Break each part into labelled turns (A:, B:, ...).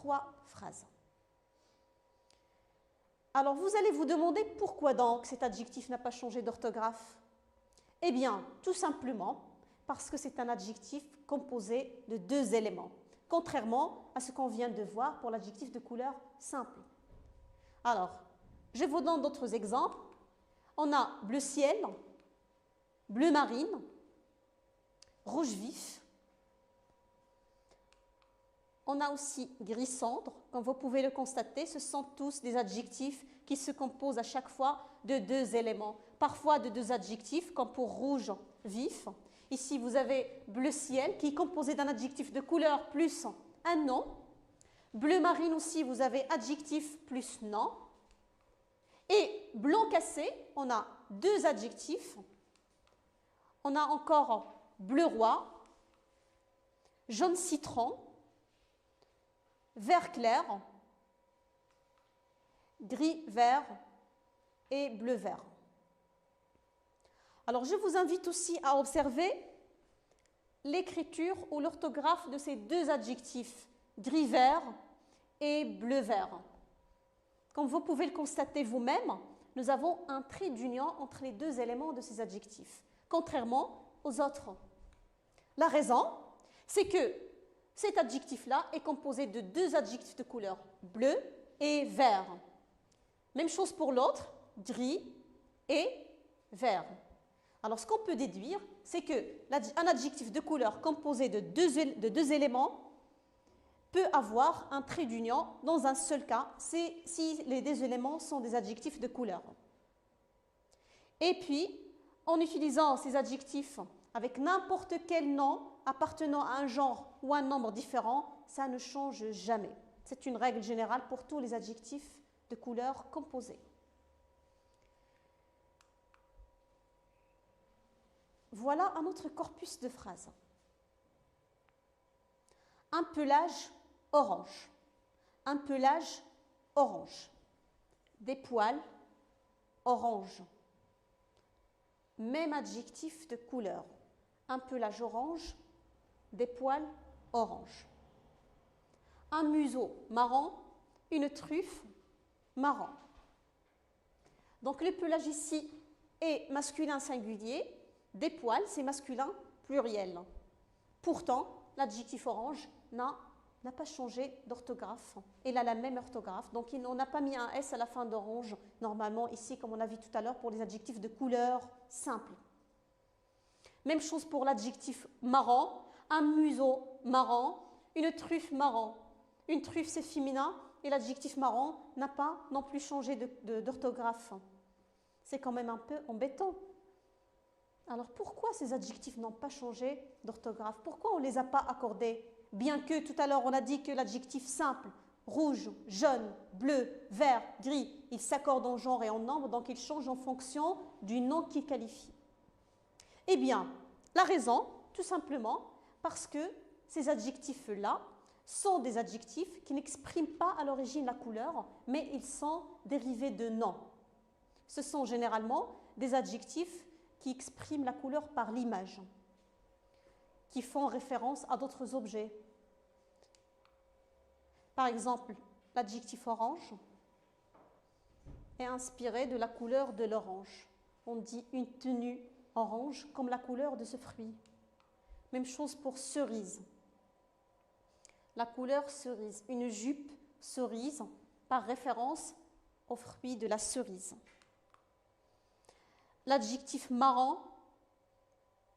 A: 3 phrases. Alors, vous allez vous demander pourquoi donc cet adjectif n'a pas changé d'orthographe? Eh bien, tout simplement parce que c'est un adjectif composé de 2 éléments, contrairement à ce qu'on vient de voir pour l'adjectif de couleur simple. Alors, je vous donne d'autres exemples. On a bleu ciel, bleu marine, rouge vif. On a aussi gris cendre. Comme vous pouvez le constater, ce sont tous des adjectifs qui se composent à chaque fois de 2 éléments, parfois de 2 adjectifs, comme pour rouge vif. Ici, vous avez bleu ciel, qui est composé d'un adjectif de couleur plus un nom. Bleu marine aussi, vous avez adjectif plus nom. Et blanc cassé, on a 2 adjectifs. On a encore bleu roi, jaune citron, vert clair, gris vert et bleu vert. Alors, je vous invite aussi à observer l'écriture ou l'orthographe de ces 2 adjectifs, gris vert et bleu vert. Comme vous pouvez le constater vous-même, nous avons un trait d'union entre les 2 éléments de ces adjectifs, contrairement aux autres. La raison, c'est que cet adjectif-là est composé de 2 adjectifs de couleur bleu et vert. Même chose pour l'autre, gris et vert. Alors, ce qu'on peut déduire, c'est qu'un adjectif de couleur composé de 2 éléments peut avoir un trait d'union dans un seul cas, c'est si les 2 éléments sont des adjectifs de couleur. Et puis, en utilisant ces adjectifs avec n'importe quel nom appartenant à un genre ou un nombre différent, ça ne change jamais. C'est une règle générale pour tous les adjectifs de couleur composés. Voilà un autre corpus de phrases. Un pelage orange. Un pelage orange. Des poils orange. Même adjectif de couleur. Un pelage orange, des poils orange. Un museau marron, une truffe marron. Donc le pelage ici est masculin singulier, des poils c'est masculin pluriel. Pourtant, l'adjectif orange n'a pas changé d'orthographe. Il a la même orthographe, donc on n'a pas mis un S à la fin d'orange, normalement ici, comme on a vu tout à l'heure, pour les adjectifs de couleur simple. Même chose pour l'adjectif marron, un museau marron, une truffe marron. Une truffe, c'est féminin, et l'adjectif marron n'a pas non plus changé d'orthographe. C'est quand même un peu embêtant. Alors pourquoi ces adjectifs n'ont pas changé d'orthographe? Pourquoi on ne les a pas accordés? Bien que tout à l'heure on a dit que l'adjectif simple, rouge, jaune, bleu, vert, gris, il s'accorde en genre et en nombre, donc il change en fonction du nom qu'il qualifie. Eh bien, la raison, tout simplement, parce que ces adjectifs-là sont des adjectifs qui n'expriment pas à l'origine la couleur, mais ils sont dérivés de noms. Ce sont généralement des adjectifs qui expriment la couleur par l'image, qui font référence à d'autres objets. Par exemple, l'adjectif orange est inspiré de la couleur de l'orange. On dit une tenue orange comme la couleur de ce fruit. Même chose pour cerise. La couleur cerise, une jupe cerise par référence au fruit de la cerise. L'adjectif marron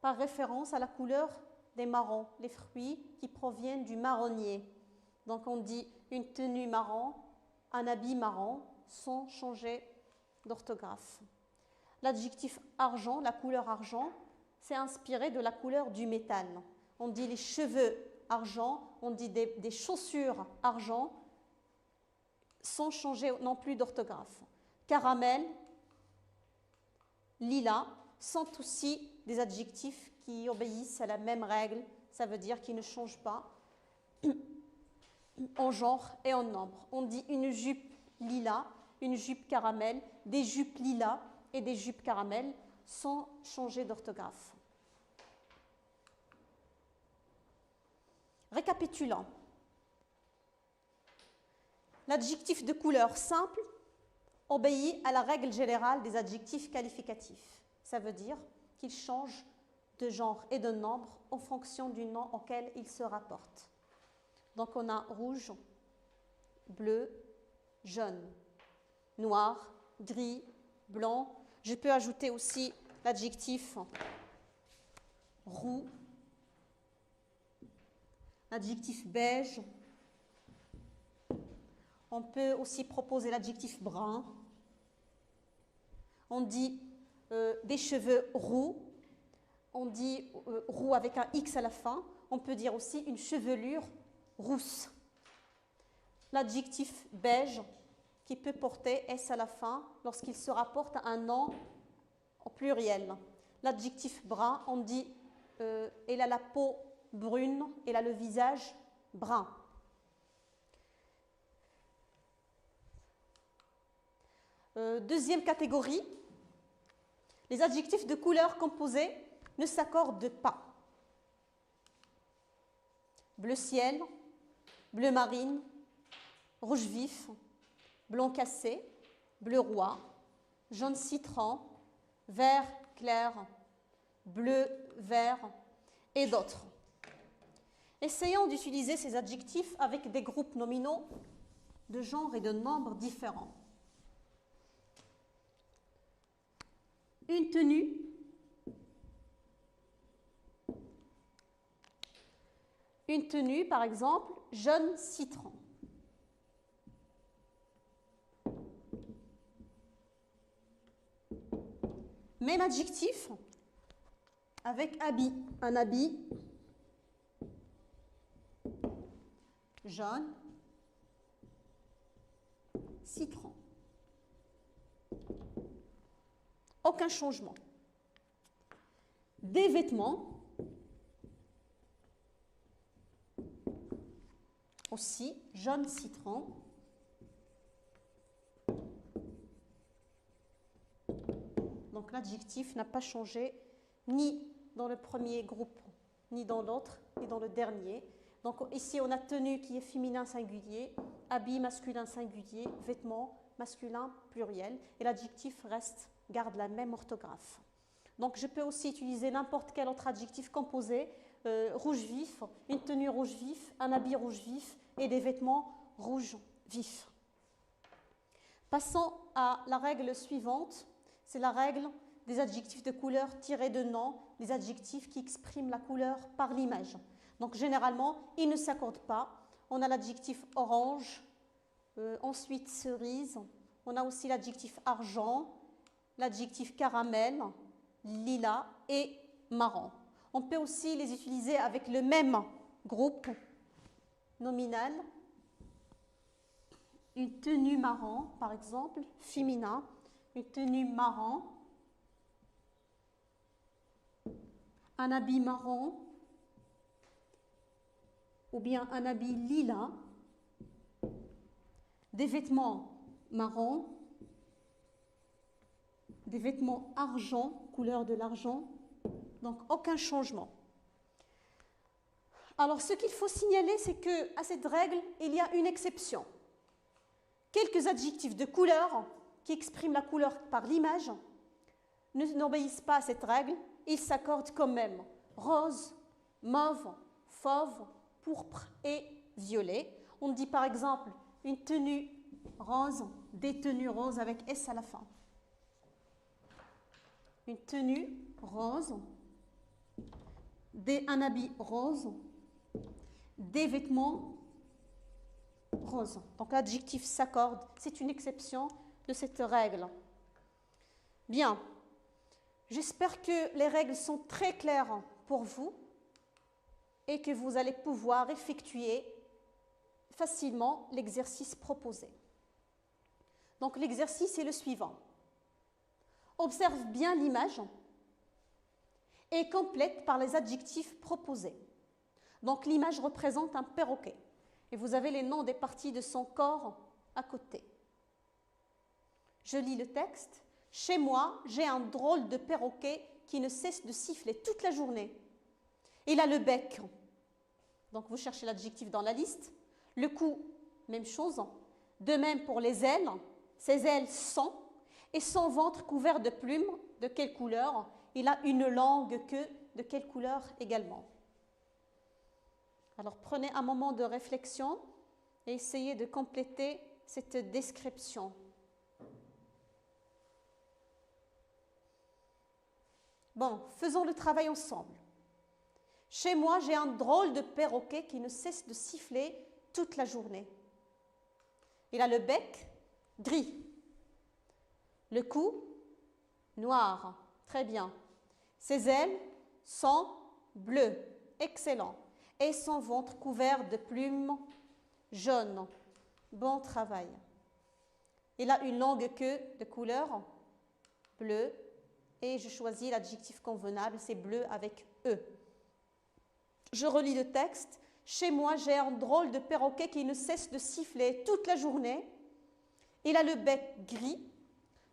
A: par référence à la couleur des marrons, les fruits qui proviennent du marronnier. Donc on dit une tenue marron, un habit marron, sans changer d'orthographe. L'adjectif argent, la couleur argent, c'est inspiré de la couleur du métal. On dit les cheveux argent, on dit des chaussures argent, sans changer non plus d'orthographe. Caramel, lilas sont aussi des adjectifs qui obéissent à la même règle, ça veut dire qu'ils ne changent pas en genre et en nombre. On dit une jupe lilas, une jupe caramel, des jupes lilas et des jupes caramel sans changer d'orthographe. Récapitulons. l'adjectif de couleur simple obéit à la règle générale des adjectifs qualificatifs. Ça veut dire qu'il change de genre et de nombre en fonction du nom auquel il se rapporte. Donc on a rouge, bleu, jaune, noir, gris, blanc. Je peux ajouter aussi l'adjectif roux, l'adjectif beige. On peut aussi proposer l'adjectif brun. On dit des cheveux roux. On dit roux avec un X à la fin. On peut dire aussi une chevelure rousse. L'adjectif beige qui peut porter S à la fin lorsqu'il se rapporte à un nom au pluriel. L'adjectif brun, on dit il a la peau brune, il a le visage brun. Deuxième catégorie, les adjectifs de couleur composée ne s'accordent pas. Bleu ciel, bleu marine, rouge vif, blanc cassé, bleu roi, jaune citron, vert clair, bleu vert et d'autres. Essayons d'utiliser ces adjectifs avec des groupes nominaux de genre et de nombre différents. Une tenue, par exemple, jaune citron. Même adjectif avec habit. Un habit jaune, citron. Aucun changement. Des vêtements, aussi jaune citron. Donc l'adjectif n'a pas changé ni dans le premier groupe, ni dans l'autre, ni dans le dernier. Donc ici on a tenue qui est féminin singulier, habit masculin singulier, vêtements masculin pluriel, et l'adjectif garde la même orthographe. Donc je peux aussi utiliser n'importe quel autre adjectif composé, rouge vif, une tenue rouge vif, un habit rouge vif et des vêtements rouge vif. Passons à la règle suivante, c'est la règle des adjectifs de couleur tirés de nom, les adjectifs qui expriment la couleur par l'image. Donc généralement, ils ne s'accordent pas. On a l'adjectif orange, ensuite cerise, on a aussi l'adjectif argent, l'adjectif caramel, lilas et marron. On peut aussi les utiliser avec le même groupe nominal. Une tenue marron, par exemple, féminin, une tenue marron, un habit marron, ou bien un habit lilas, des vêtements marron, des vêtements argent, couleur de l'argent, donc aucun changement. Alors ce qu'il faut signaler, c'est qu'à cette règle, il y a une exception. Quelques adjectifs de couleur qui expriment la couleur par l'image n'obéissent pas à cette règle, ils s'accordent quand même. Rose, mauve, fauve, pourpre et violet. On dit par exemple une tenue rose, des tenues roses avec S à la fin. Une tenue rose, un habit rose, des vêtements roses. Donc l'adjectif s'accorde, c'est une exception de cette règle. Bien, j'espère que les règles sont très claires pour vous et que vous allez pouvoir effectuer facilement l'exercice proposé. Donc l'exercice est le suivant. Observe bien l'image et complète par les adjectifs proposés. Donc l'image représente un perroquet et vous avez les noms des parties de son corps à côté. Je lis le texte. Chez moi, j'ai un drôle de perroquet qui ne cesse de siffler toute la journée. Il a le bec. Donc vous cherchez l'adjectif dans la liste. Le cou, même chose. De même pour les ailes, ses ailes sont, et son ventre couvert de plumes, de quelle couleur? Il a une longue queue, de quelle couleur également? Alors prenez un moment de réflexion et essayez de compléter cette description. Bon, faisons le travail ensemble. Chez moi, j'ai un drôle de perroquet qui ne cesse de siffler toute la journée. Il a le bec gris, le cou noir, très bien. Ses ailes sont bleues, excellent. Et son ventre couvert de plumes jaunes, bon travail. Il a une longue queue de couleur bleue et je choisis l'adjectif convenable, c'est bleu avec E. Je relis le texte. Chez moi, j'ai un drôle de perroquet qui ne cesse de siffler toute la journée. Il a le bec gris,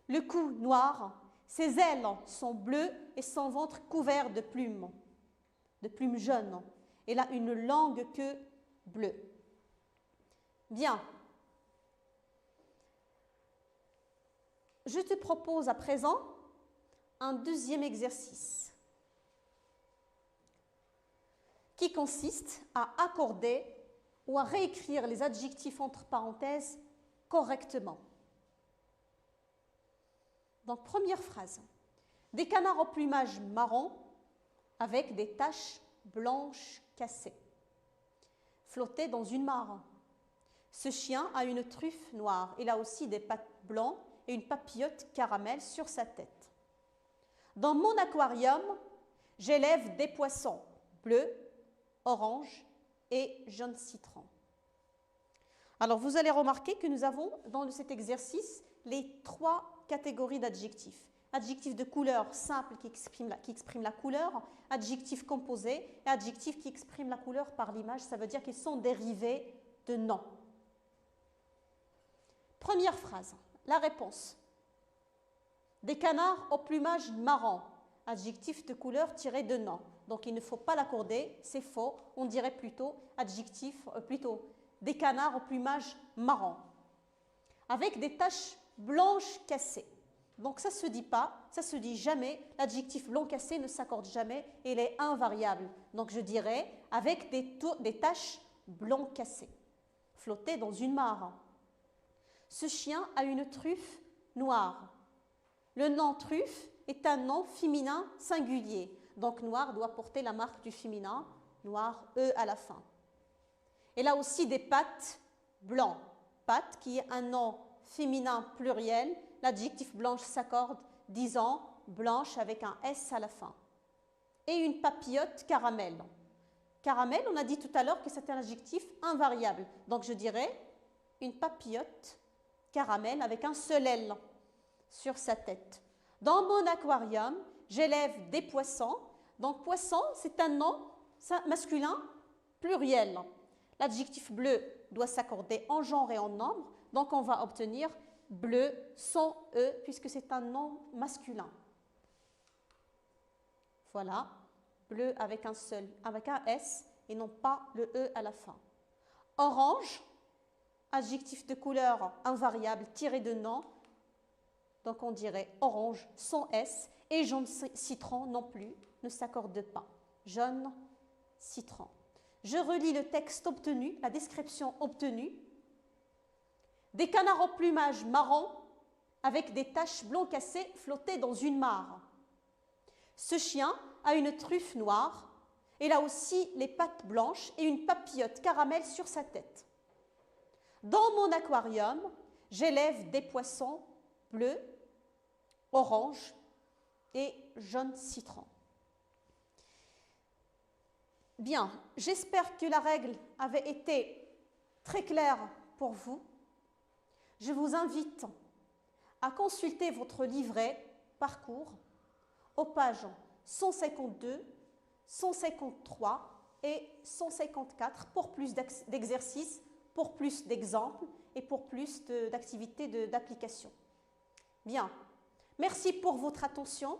A: le cou noir, ses ailes sont bleues et son ventre couvert de plumes jaunes. Il a une longue queue bleue. Bien. Je te propose à présent un deuxième exercice qui consiste à accorder ou à réécrire les adjectifs entre parenthèses correctement. Donc, première phrase. Des canards au plumage marron avec des taches blanches cassées. Flottaient dans une mare. Ce chien a une truffe noire. Il a aussi des pattes blancs et une papillote caramel sur sa tête. Dans mon aquarium, j'élève des poissons bleus, orange et jaune citron. Alors, vous allez remarquer que nous avons dans cet exercice les trois catégories d'adjectifs. Adjectif de couleur simple qui exprime la couleur, adjectif composé et adjectif qui exprime la couleur par l'image, ça veut dire qu'ils sont dérivés de nom. Première phrase, la réponse. Des canards au plumage marron, adjectif de couleur tiré de nom. Donc il ne faut pas l'accorder, c'est faux, on dirait plutôt des canards au plumage marron, avec des taches blanches cassées. Donc ça ne se dit pas, ça ne se dit jamais, l'adjectif blanc cassé ne s'accorde jamais, il est invariable. Donc je dirais avec des taches blanc cassées, flotter dans une mare. Ce chien a une truffe noire. Le nom truffe est un nom féminin singulier, donc noir doit porter la marque du féminin, noir, E à la fin. Elle a aussi des pattes blancs, pattes qui est un nom féminin pluriel, l'adjectif blanche s'accorde, disons blanche avec un S à la fin. Et une papillote caramel. Caramel, on a dit tout à l'heure que c'est un adjectif invariable. Donc je dirais une papillote caramel avec un seul L sur sa tête. Dans mon aquarium, j'élève des poissons. Donc poisson, c'est un nom masculin pluriel. L'adjectif bleu doit s'accorder en genre et en nombre. Donc on va obtenir bleu sans E puisque c'est un nom masculin. Voilà, bleu avec un S et non pas le E à la fin. Orange, adjectif de couleur invariable tiré de nom. Donc on dirait orange sans S et jaune citron non plus, ne s'accorde pas. Jaune citron. Je relis le texte obtenu, la description obtenue. Des canards au plumage marron avec des taches blanc cassées flottaient dans une mare. Ce chien a une truffe noire. Il a aussi les pattes blanches et une papillote caramel sur sa tête. Dans mon aquarium, j'élève des poissons bleus, orange et jaune citron. Bien, j'espère que la règle avait été très claire pour vous. Je vous invite à consulter votre livret parcours aux pages 152, 153 et 154 pour plus d'exercices, pour plus d'exemples et pour plus d'activités d'application. Bien, merci pour votre attention.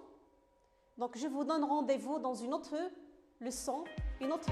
A: Donc, je vous donne rendez-vous dans une autre leçon, une autre